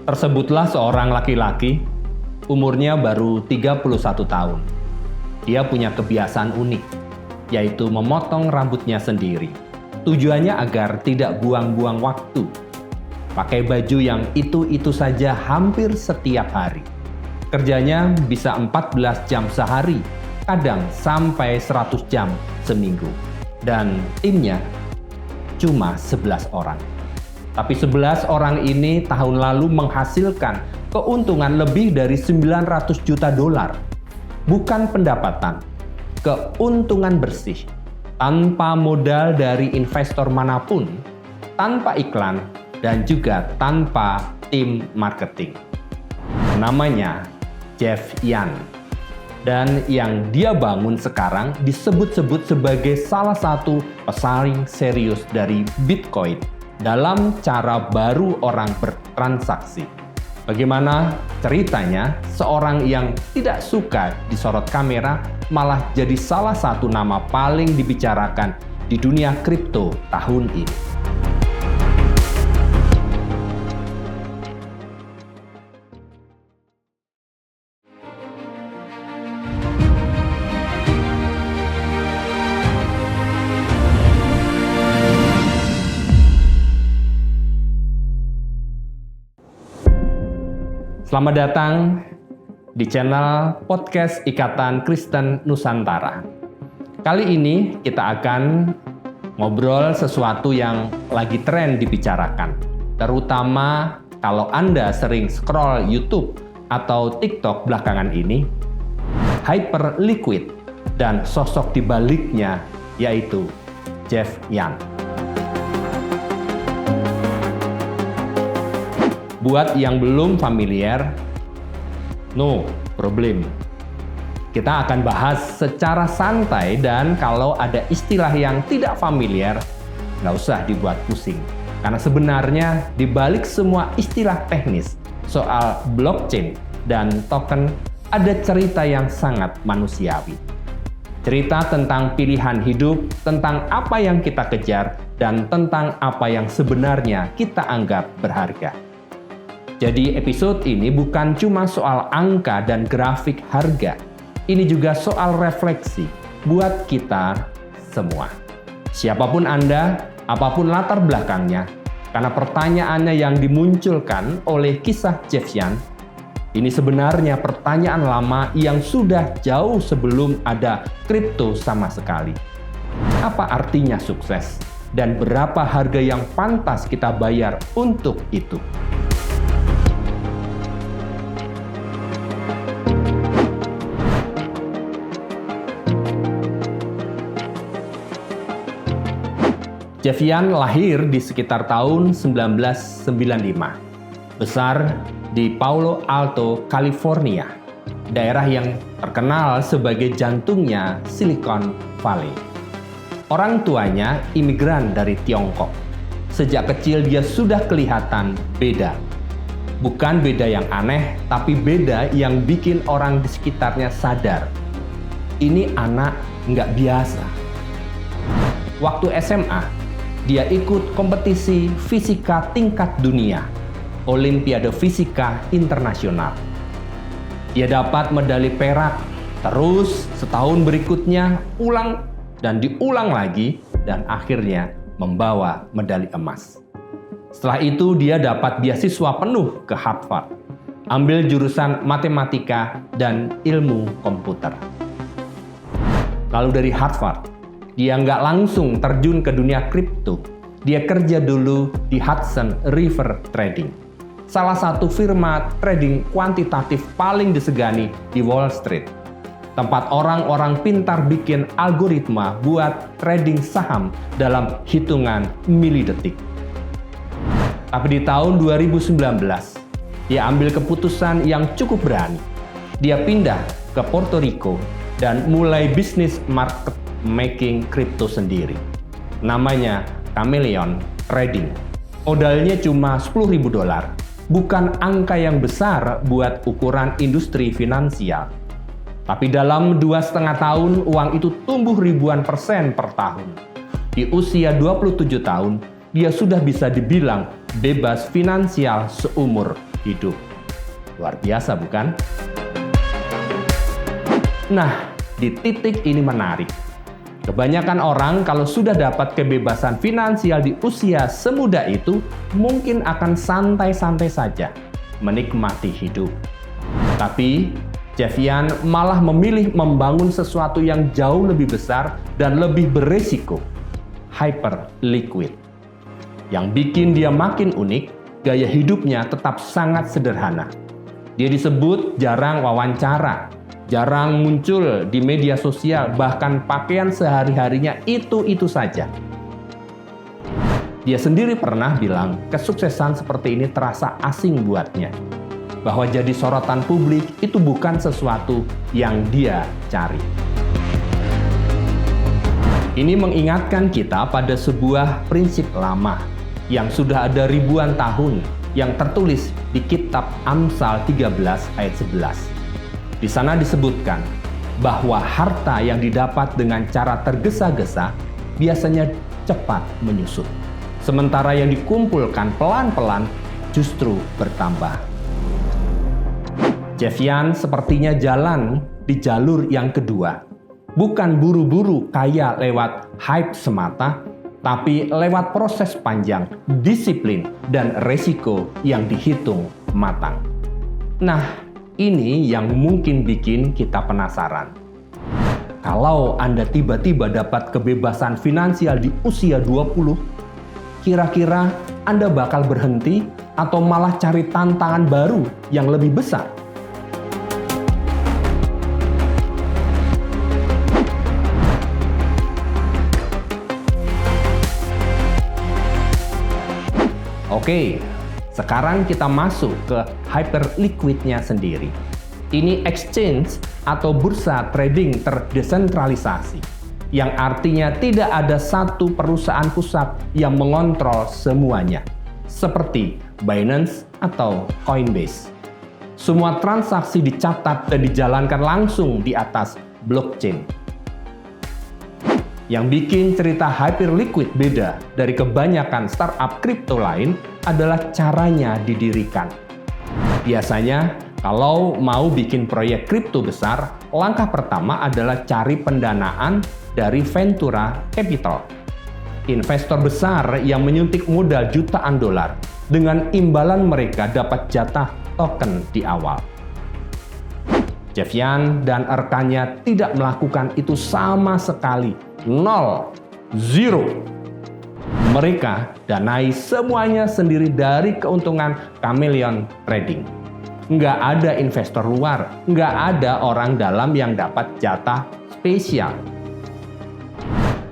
Tersebutlah seorang laki-laki, umurnya baru 31 tahun. Dia punya kebiasaan unik, yaitu memotong rambutnya sendiri. Tujuannya agar tidak buang-buang waktu. Pakai baju yang itu-itu saja hampir setiap hari. Kerjanya bisa 14 jam sehari, kadang sampai 100 jam seminggu. Dan timnya cuma 11 orang. Tapi 11 orang ini tahun lalu menghasilkan keuntungan lebih dari 900 juta dolar. Bukan pendapatan, keuntungan bersih. Tanpa modal dari investor manapun, tanpa iklan, dan juga tanpa tim marketing. Namanya Jeff Yan. Dan yang dia bangun sekarang disebut-sebut sebagai salah satu pesaing serius dari Bitcoin dalam cara baru orang bertransaksi. Bagaimana ceritanya seorang yang tidak suka disorot kamera malah jadi salah satu nama paling dibicarakan di dunia kripto tahun ini. Selamat datang di channel podcast Ikatan Kristen Nusantara. Kali ini kita akan ngobrol sesuatu yang lagi tren dibicarakan. Terutama kalau Anda sering scroll YouTube atau TikTok belakangan ini, Hyperliquid dan sosok di baliknya yaitu Jeff Yan. Buat yang belum familiar, no problem. Kita akan bahas secara santai dan kalau ada istilah yang tidak familiar, nggak usah dibuat pusing. Karena sebenarnya di balik semua istilah teknis soal blockchain dan token ada cerita yang sangat manusiawi. Cerita tentang pilihan hidup, tentang apa yang kita kejar, dan tentang apa yang sebenarnya kita anggap berharga. Jadi episode ini bukan cuma soal angka dan grafik harga. Ini juga soal refleksi buat kita semua. Siapapun Anda, apapun latar belakangnya, karena pertanyaannya yang dimunculkan oleh kisah Jeff Yan, ini sebenarnya pertanyaan lama yang sudah jauh sebelum ada kripto sama sekali. Apa artinya sukses? Dan berapa harga yang pantas kita bayar untuk itu? Jeff Yan lahir di sekitar tahun 1995. Besar di Palo Alto, California, daerah yang terkenal sebagai jantungnya Silicon Valley. Orang tuanya imigran dari Tiongkok. Sejak kecil dia sudah kelihatan beda. Bukan beda yang aneh, tapi beda yang bikin orang di sekitarnya sadar. Ini anak nggak biasa. Waktu SMA, dia ikut kompetisi fisika tingkat dunia, Olimpiade Fisika Internasional. Dia dapat medali perak, terus setahun berikutnya ulang dan diulang lagi, dan akhirnya membawa medali emas. Setelah itu dia dapat beasiswa penuh ke Harvard, ambil jurusan matematika dan ilmu komputer. Lalu dari Harvard, dia nggak langsung terjun ke dunia kripto. Dia kerja dulu di Hudson River Trading, salah satu firma trading kuantitatif paling disegani di Wall Street. Tempat orang-orang pintar bikin algoritma buat trading saham dalam hitungan milidetik. Tapi di tahun 2019, dia ambil keputusan yang cukup berani. Dia pindah ke Puerto Rico dan mulai bisnis market making kripto sendiri. Namanya Chameleon Trading. Modalnya cuma $10.000. Bukan angka yang besar buat ukuran industri finansial. Tapi dalam 2,5 tahun, uang itu tumbuh ribuan persen per tahun. Di usia 27 tahun, dia sudah bisa dibilang bebas finansial seumur hidup. Luar biasa, bukan? Nah, di titik ini menarik. Kebanyakan orang kalau sudah dapat kebebasan finansial di usia semuda itu, mungkin akan santai-santai saja menikmati hidup. Tapi, Jeff Yan malah memilih membangun sesuatu yang jauh lebih besar dan lebih beresiko, Hyperliquid. Yang bikin dia makin unik, gaya hidupnya tetap sangat sederhana. Dia disebut jarang wawancara, jarang muncul di media sosial, bahkan pakaian sehari-harinya itu-itu saja. Dia sendiri pernah bilang, kesuksesan seperti ini terasa asing buatnya. Bahwa jadi sorotan publik itu bukan sesuatu yang dia cari. Ini mengingatkan kita pada sebuah prinsip lama yang sudah ada ribuan tahun yang tertulis di kitab Amsal 13 ayat 11. Di sana disebutkan bahwa harta yang didapat dengan cara tergesa-gesa biasanya cepat menyusut, sementara yang dikumpulkan pelan-pelan justru bertambah. Jeff Yan sepertinya jalan di jalur yang kedua. Bukan buru-buru kaya lewat hype semata, tapi lewat proses panjang, disiplin, dan resiko yang dihitung matang. Nah, ini yang mungkin bikin kita penasaran. Kalau Anda tiba-tiba dapat kebebasan finansial di usia 20, kira-kira Anda bakal berhenti atau malah cari tantangan baru yang lebih besar? Oke, sekarang kita masuk ke Hyperliquid-nya sendiri. Ini exchange atau bursa trading terdesentralisasi, yang artinya tidak ada satu perusahaan pusat yang mengontrol semuanya, seperti Binance atau Coinbase. Semua transaksi dicatat dan dijalankan langsung di atas blockchain. Yang bikin cerita Hyperliquid beda dari kebanyakan startup kripto lain adalah caranya didirikan. Biasanya, kalau mau bikin proyek kripto besar, langkah pertama adalah cari pendanaan dari Ventura Capital. Investor besar yang menyuntik modal jutaan dolar, dengan imbalan mereka dapat jatah token di awal. Jeff Yan dan rekannya tidak melakukan itu sama sekali. 0. Mereka danai semuanya sendiri dari keuntungan chameleon trading. Nggak ada investor luar, nggak ada orang dalam yang dapat jatah spesial.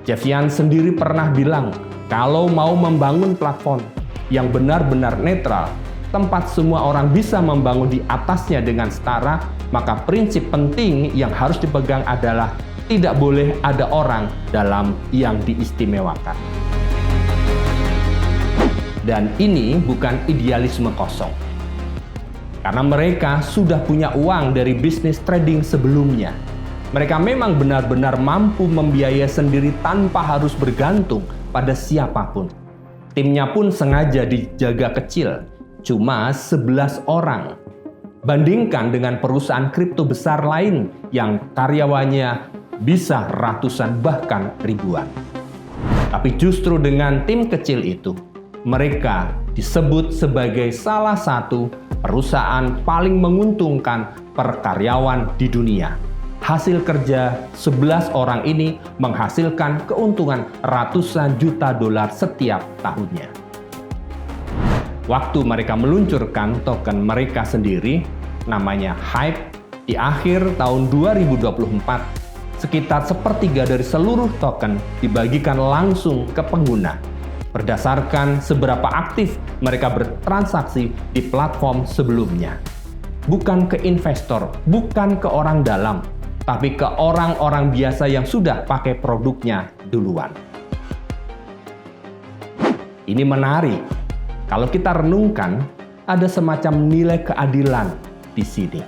Jeff Yan sendiri pernah bilang, kalau mau membangun platform yang benar-benar netral, tempat semua orang bisa membangun di atasnya dengan setara, maka prinsip penting yang harus dipegang adalah tidak boleh ada orang dalam yang diistimewakan. Dan ini bukan idealisme kosong. Karena mereka sudah punya uang dari bisnis trading sebelumnya. Mereka memang benar-benar mampu membiayai sendiri tanpa harus bergantung pada siapapun. Timnya pun sengaja dijaga kecil, cuma 11 orang. Bandingkan dengan perusahaan kripto besar lain yang karyawannya bisa ratusan bahkan ribuan. Tapi justru dengan tim kecil itu, mereka disebut sebagai salah satu perusahaan paling menguntungkan per karyawan di dunia. Hasil kerja 11 orang ini menghasilkan keuntungan ratusan juta dolar setiap tahunnya. Waktu mereka meluncurkan token mereka sendiri, namanya HYPE, di akhir tahun 2024, sekitar sepertiga dari seluruh token dibagikan langsung ke pengguna, berdasarkan seberapa aktif mereka bertransaksi di platform sebelumnya. Bukan ke investor, bukan ke orang dalam, tapi ke orang-orang biasa yang sudah pakai produknya duluan. Ini menarik. Kalau kita renungkan, ada semacam nilai keadilan di sini.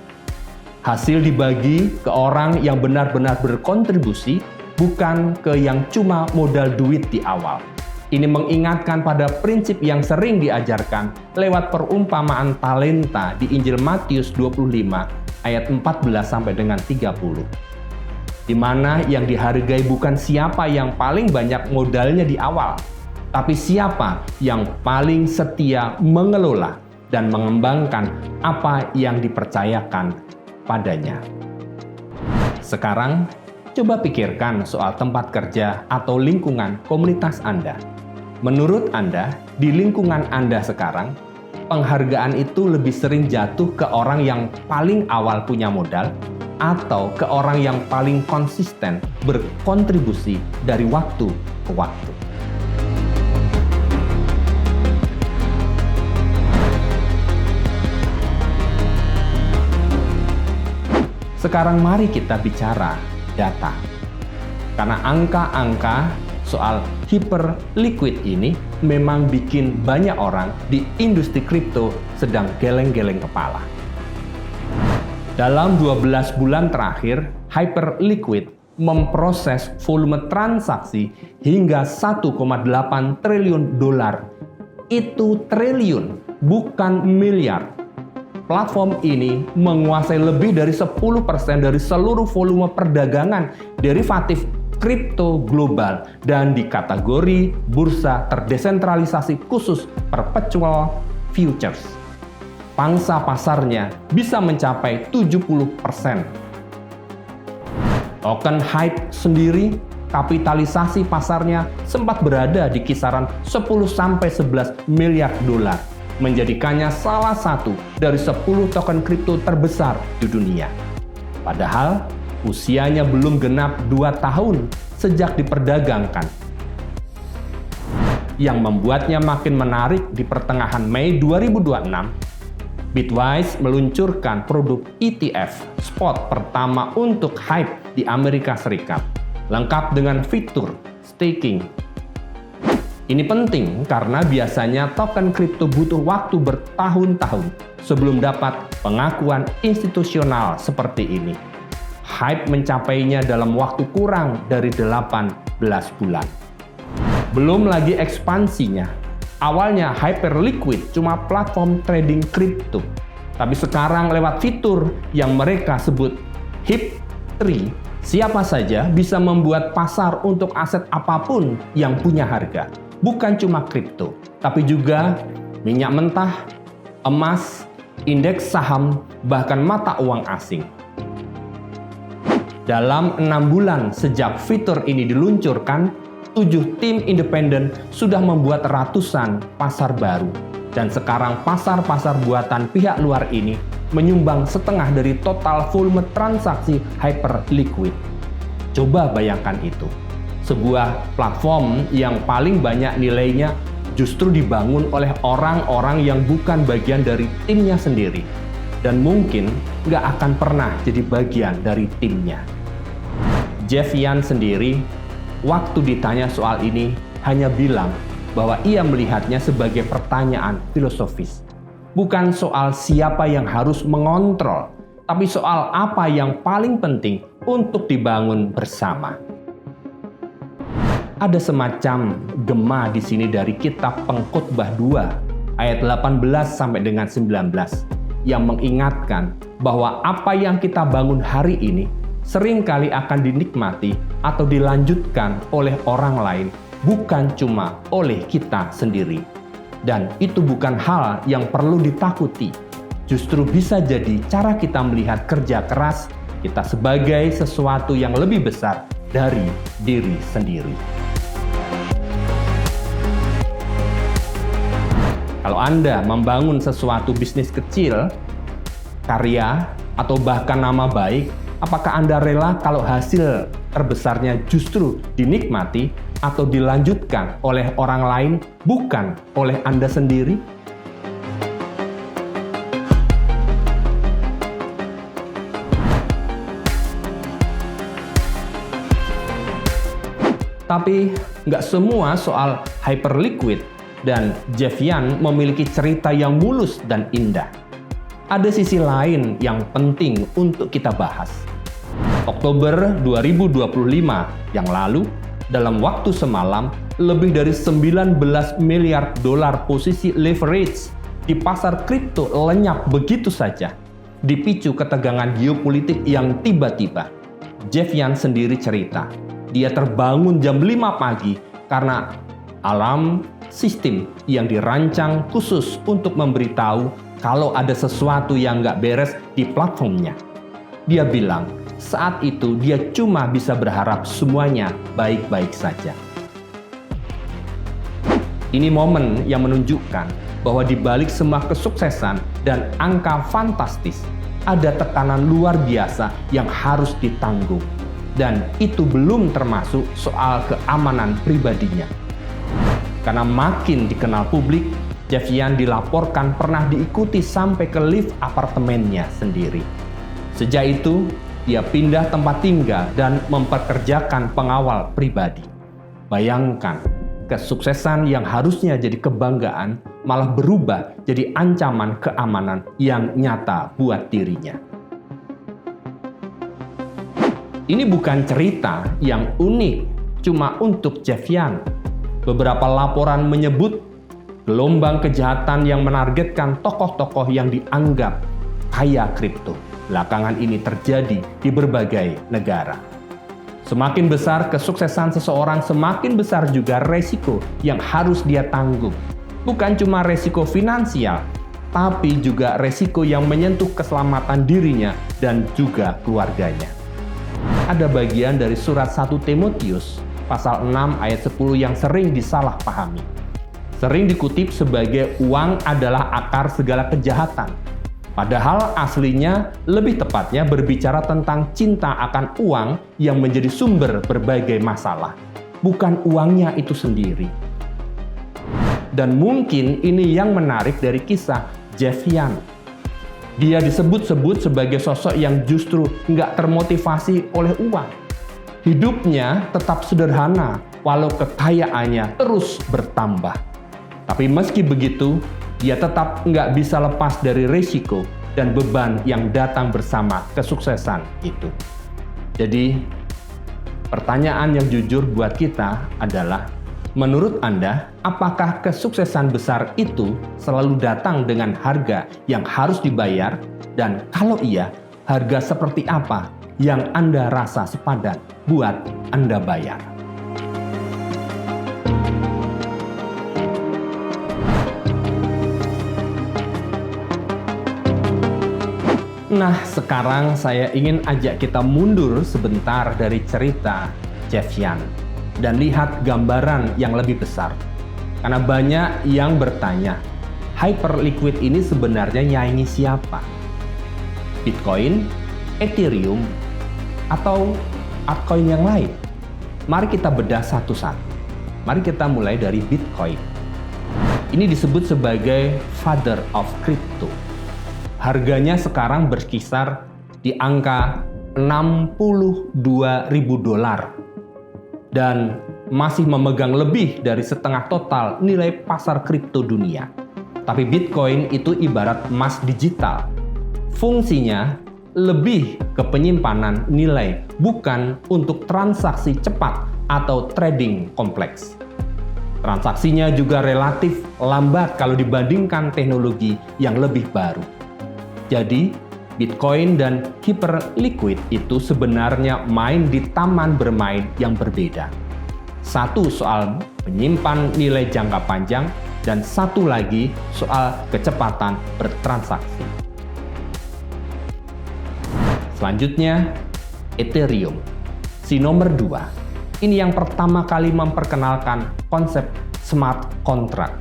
Hasil dibagi ke orang yang benar-benar berkontribusi, bukan ke yang cuma modal duit di awal. Ini mengingatkan pada prinsip yang sering diajarkan lewat perumpamaan talenta di Injil Matius 25 ayat 14 sampai dengan 30. Di mana yang dihargai bukan siapa yang paling banyak modalnya di awal, tapi siapa yang paling setia mengelola dan mengembangkan apa yang dipercayakan padanya. Sekarang, coba pikirkan soal tempat kerja atau lingkungan komunitas Anda. Menurut Anda, di lingkungan Anda sekarang, penghargaan itu lebih sering jatuh ke orang yang paling awal punya modal atau ke orang yang paling konsisten berkontribusi dari waktu ke waktu. Sekarang mari kita bicara data. Karena angka-angka soal hyperliquid ini memang bikin banyak orang di industri kripto sedang geleng-geleng kepala. Dalam 12 bulan terakhir, Hyperliquid memproses volume transaksi hingga 1,8 triliun dolar. Itu triliun, bukan miliar. Platform ini menguasai lebih dari 10% dari seluruh volume perdagangan derivatif kripto global dan di kategori bursa terdesentralisasi khusus perpetual futures. Pangsa pasarnya bisa mencapai 70%. Token Hype sendiri, kapitalisasi pasarnya sempat berada di kisaran 10-11 miliar dolar, menjadikannya salah satu dari 10 token kripto terbesar di dunia. Padahal, usianya belum genap 2 tahun sejak diperdagangkan. Yang membuatnya makin menarik di pertengahan Mei 2026, Bitwise meluncurkan produk ETF spot pertama untuk Hype di Amerika Serikat, lengkap dengan fitur staking. Ini penting karena biasanya token kripto butuh waktu bertahun-tahun sebelum dapat pengakuan institusional seperti ini. Hype mencapainya dalam waktu kurang dari 18 bulan. Belum lagi ekspansinya. Awalnya Hyperliquid cuma platform trading kripto, tapi sekarang lewat fitur yang mereka sebut HIP-3, siapa saja bisa membuat pasar untuk aset apapun yang punya harga. Bukan cuma kripto, tapi juga minyak mentah, emas, indeks saham, bahkan mata uang asing. Dalam 6 bulan sejak fitur ini diluncurkan, 7 tim independen sudah membuat ratusan pasar baru. Dan sekarang pasar-pasar buatan pihak luar ini menyumbang setengah dari total volume transaksi Hyperliquid. Coba bayangkan itu. Sebuah platform yang paling banyak nilainya justru dibangun oleh orang-orang yang bukan bagian dari timnya sendiri. Dan mungkin nggak akan pernah jadi bagian dari timnya. Jeff Yan sendiri, waktu ditanya soal ini, hanya bilang bahwa ia melihatnya sebagai pertanyaan filosofis. Bukan soal siapa yang harus mengontrol, tapi soal apa yang paling penting untuk dibangun bersama. Ada semacam gema di sini dari kitab Pengkhotbah 2 ayat 18 sampai dengan 19 yang mengingatkan bahwa apa yang kita bangun hari ini seringkali akan dinikmati atau dilanjutkan oleh orang lain, bukan cuma oleh kita sendiri. Dan itu bukan hal yang perlu ditakuti. Justru bisa jadi cara kita melihat kerja keras kita sebagai sesuatu yang lebih besar dari diri sendiri. Kalau Anda membangun sesuatu bisnis kecil, karya, atau bahkan nama baik, apakah Anda rela kalau hasil terbesarnya justru dinikmati atau dilanjutkan oleh orang lain, bukan oleh Anda sendiri? Tapi nggak semua soal Hyperliquid dan Jeff Yan memiliki cerita yang mulus dan indah. Ada sisi lain yang penting untuk kita bahas. Oktober 2025 yang lalu, dalam waktu semalam lebih dari 19 miliar dolar posisi leverage di pasar kripto lenyap begitu saja, dipicu ketegangan geopolitik yang tiba-tiba. Jeff Yan sendiri cerita, dia terbangun jam 5 pagi karena alarm sistem yang dirancang khusus untuk memberitahu kalau ada sesuatu yang nggak beres di platformnya. Dia bilang, saat itu dia cuma bisa berharap semuanya baik-baik saja. Ini momen yang menunjukkan bahwa di balik semua kesuksesan dan angka fantastis, ada tekanan luar biasa yang harus ditanggung. Dan itu belum termasuk soal keamanan pribadinya. Karena makin dikenal publik, Jeff Yan dilaporkan pernah diikuti sampai ke lift apartemennya sendiri. Sejak itu, dia pindah tempat tinggal dan mempekerjakan pengawal pribadi. Bayangkan, kesuksesan yang harusnya jadi kebanggaan malah berubah jadi ancaman keamanan yang nyata buat dirinya. Ini bukan cerita yang unik cuma untuk Jeff Yan. Beberapa laporan menyebut gelombang kejahatan yang menargetkan tokoh-tokoh yang dianggap kaya kripto belakangan ini terjadi di berbagai negara. Semakin besar kesuksesan seseorang, semakin besar juga resiko yang harus dia tanggung. Bukan cuma resiko finansial, tapi juga resiko yang menyentuh keselamatan dirinya dan juga keluarganya. Ada bagian dari surat 1 Timotius pasal 6 ayat 10 yang sering disalahpahami. Sering dikutip sebagai uang adalah akar segala kejahatan. Padahal aslinya lebih tepatnya berbicara tentang cinta akan uang yang menjadi sumber berbagai masalah, bukan uangnya itu sendiri. Dan mungkin ini yang menarik dari kisah Jeff Yan. Dia disebut-sebut sebagai sosok yang justru nggak termotivasi oleh uang. Hidupnya tetap sederhana, walau kekayaannya terus bertambah. Tapi meski begitu, dia tetap nggak bisa lepas dari risiko dan beban yang datang bersama kesuksesan itu. Jadi, pertanyaan yang jujur buat kita adalah, menurut Anda, apakah kesuksesan besar itu selalu datang dengan harga yang harus dibayar? Dan kalau iya, harga seperti apa yang Anda rasa sepadan buat Anda bayar? Nah, sekarang saya ingin ajak kita mundur sebentar dari cerita Jeff Yan dan lihat gambaran yang lebih besar. Karena banyak yang bertanya, Hyperliquid ini sebenarnya nyaingi siapa? Bitcoin, Ethereum, atau altcoin yang lain? Mari kita bedah satu-satu. Mari kita mulai dari Bitcoin. Ini disebut sebagai Father of Crypto. Harganya sekarang berkisar di angka $62.000 dan masih memegang lebih dari setengah total nilai pasar kripto dunia. Tapi Bitcoin itu ibarat emas digital. Fungsinya lebih ke penyimpanan nilai, bukan untuk transaksi cepat atau trading kompleks. Transaksinya juga relatif lambat kalau dibandingkan teknologi yang lebih baru. Jadi, Bitcoin dan Hyperliquid itu sebenarnya main di taman bermain yang berbeda. Satu soal menyimpan nilai jangka panjang, dan satu lagi soal kecepatan bertransaksi. Selanjutnya, Ethereum, si nomor 2. Ini yang pertama kali memperkenalkan konsep smart contract,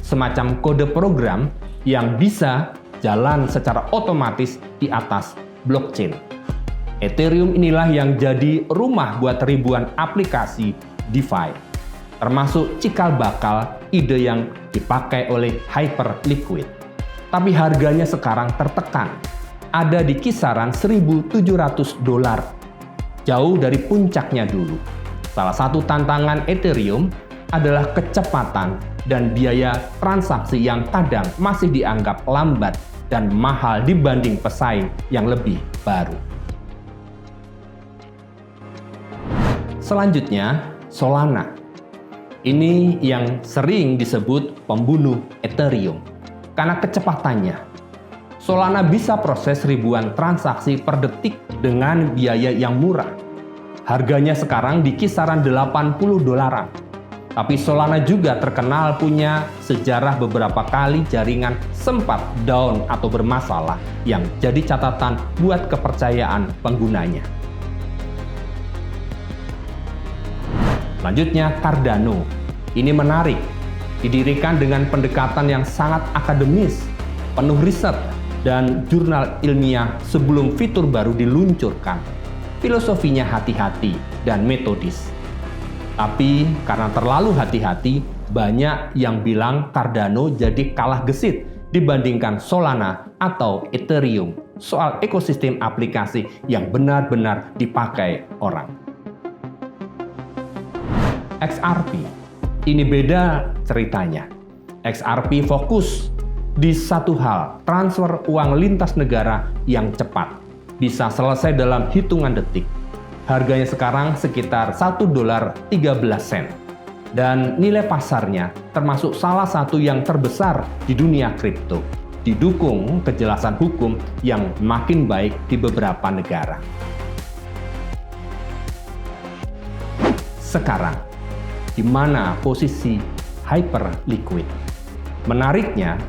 semacam kode program yang bisa jalan secara otomatis di atas blockchain. Ethereum inilah yang jadi rumah buat ribuan aplikasi DeFi, termasuk cikal bakal ide yang dipakai oleh Hyperliquid. Tapi harganya sekarang tertekan, ada di kisaran $1.700, jauh dari puncaknya dulu. Salah satu tantangan Ethereum adalah kecepatan dan biaya transaksi yang kadang masih dianggap lambat dan mahal dibanding pesaing yang lebih baru. Selanjutnya, Solana. Ini yang sering disebut pembunuh Ethereum karena kecepatannya. Solana bisa proses ribuan transaksi per detik dengan biaya yang murah. Harganya sekarang di kisaran $80. Tapi Solana juga terkenal punya sejarah beberapa kali jaringan sempat down atau bermasalah yang jadi catatan buat kepercayaan penggunanya. Selanjutnya, Cardano. Ini menarik, didirikan dengan pendekatan yang sangat akademis, penuh riset, dan jurnal ilmiah sebelum fitur baru diluncurkan. Filosofinya hati-hati dan metodis. Tapi karena terlalu hati-hati, banyak yang bilang Cardano jadi kalah gesit dibandingkan Solana atau Ethereum soal ekosistem aplikasi yang benar-benar dipakai orang. XRP, ini beda ceritanya. XRP fokus di satu hal, transfer uang lintas negara yang cepat. Bisa selesai dalam hitungan detik. Harganya sekarang sekitar $1.13 dan nilai pasarnya termasuk salah satu yang terbesar di dunia kripto, didukung kejelasan hukum yang makin baik di beberapa negara. Sekarang, di mana posisi Hyperliquid? Menariknya,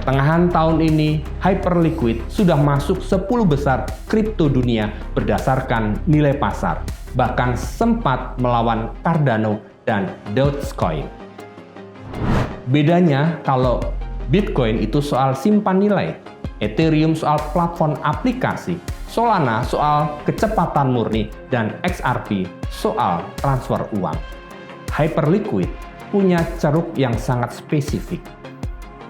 pertengahan tahun ini, Hyperliquid sudah masuk 10 besar kripto dunia berdasarkan nilai pasar, bahkan sempat melawan Cardano dan Dogecoin. Bedanya kalau Bitcoin itu soal simpan nilai, Ethereum soal platform aplikasi, Solana soal kecepatan murni, dan XRP soal transfer uang. Hyperliquid punya ceruk yang sangat spesifik.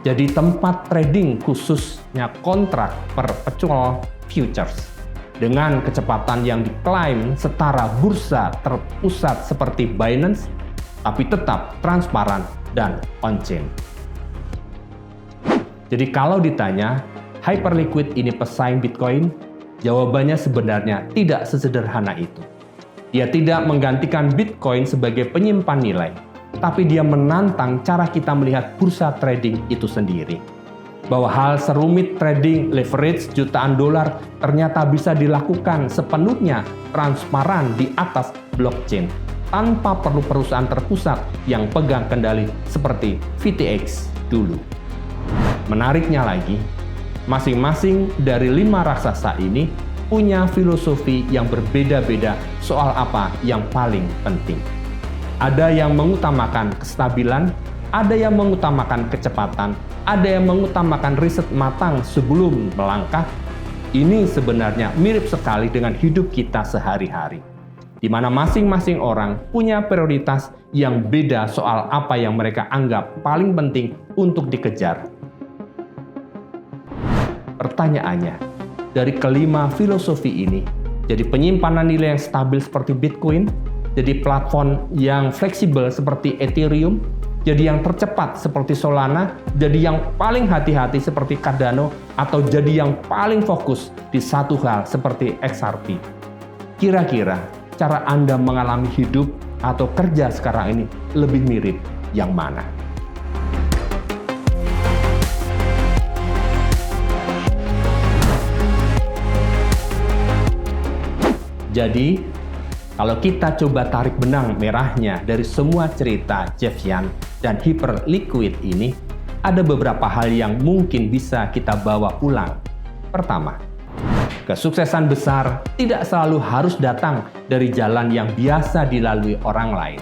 Jadi tempat trading khususnya kontrak perpetual futures dengan kecepatan yang diklaim setara bursa terpusat seperti Binance, tapi tetap transparan dan on-chain. Jadi kalau ditanya, Hyperliquid ini pesaing Bitcoin? Jawabannya sebenarnya tidak sesederhana itu. Dia tidak menggantikan Bitcoin sebagai penyimpan nilai, tapi dia menantang cara kita melihat bursa trading itu sendiri. Bahwa hal serumit trading leverage jutaan dolar ternyata bisa dilakukan sepenuhnya transparan di atas blockchain tanpa perlu perusahaan terpusat yang pegang kendali seperti FTX dulu. Menariknya lagi, masing-masing dari 5 raksasa ini punya filosofi yang berbeda-beda soal apa yang paling penting. Ada yang mengutamakan kestabilan, ada yang mengutamakan kecepatan, ada yang mengutamakan riset matang sebelum melangkah. Ini sebenarnya mirip sekali dengan hidup kita sehari-hari, di mana masing-masing orang punya prioritas yang beda soal apa yang mereka anggap paling penting untuk dikejar. Pertanyaannya, dari kelima filosofi ini, jadi penyimpanan nilai yang stabil seperti Bitcoin, jadi platform yang fleksibel seperti Ethereum, jadi yang tercepat seperti Solana, jadi yang paling hati-hati seperti Cardano, atau jadi yang paling fokus di satu hal seperti XRP. Kira-kira cara Anda mengalami hidup atau kerja sekarang ini lebih mirip yang mana? Jadi, kalau kita coba tarik benang merahnya dari semua cerita Jeff Yan dan Hyperliquid ini, ada beberapa hal yang mungkin bisa kita bawa pulang. Pertama, kesuksesan besar tidak selalu harus datang dari jalan yang biasa dilalui orang lain.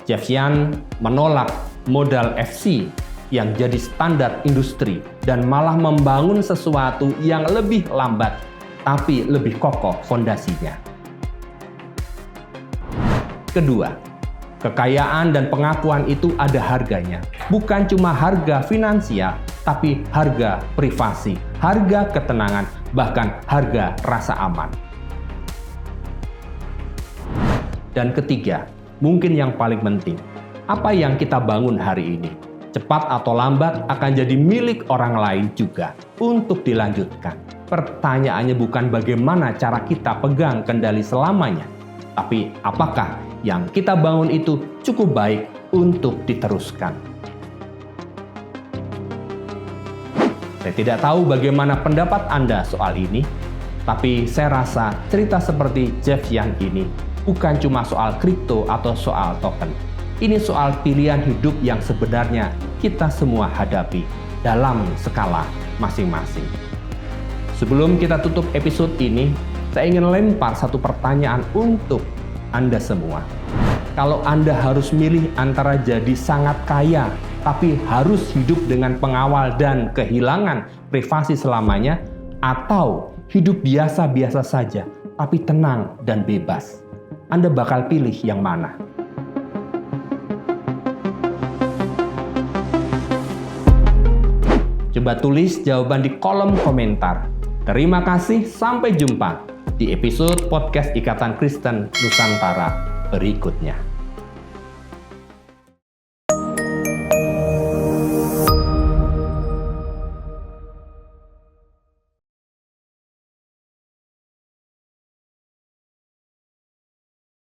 Jeff Yan menolak modal FC yang jadi standar industri dan malah membangun sesuatu yang lebih lambat tapi lebih kokoh fondasinya. Kedua, kekayaan dan pengakuan itu ada harganya. Bukan cuma harga finansial, tapi harga privasi, harga ketenangan, bahkan harga rasa aman. Dan ketiga, mungkin yang paling penting, apa yang kita bangun hari ini, cepat atau lambat akan jadi milik orang lain juga untuk dilanjutkan. Pertanyaannya bukan bagaimana cara kita pegang kendali selamanya, tapi apakah yang kita bangun itu cukup baik untuk diteruskan. Saya tidak tahu bagaimana pendapat Anda soal ini, tapi saya rasa cerita seperti Jeff Yan ini bukan cuma soal kripto atau soal token. Ini soal pilihan hidup yang sebenarnya kita semua hadapi dalam skala masing-masing. Sebelum kita tutup episode ini, saya ingin lempar satu pertanyaan untuk Anda semua. Kalau Anda harus milih antara jadi sangat kaya, tapi harus hidup dengan pengawal dan kehilangan privasi selamanya, atau hidup biasa-biasa saja, tapi tenang dan bebas, Anda bakal pilih yang mana? Coba tulis jawaban di kolom komentar. Terima kasih, sampai jumpa di episode podcast Ikatan Kristen Nusantara berikutnya.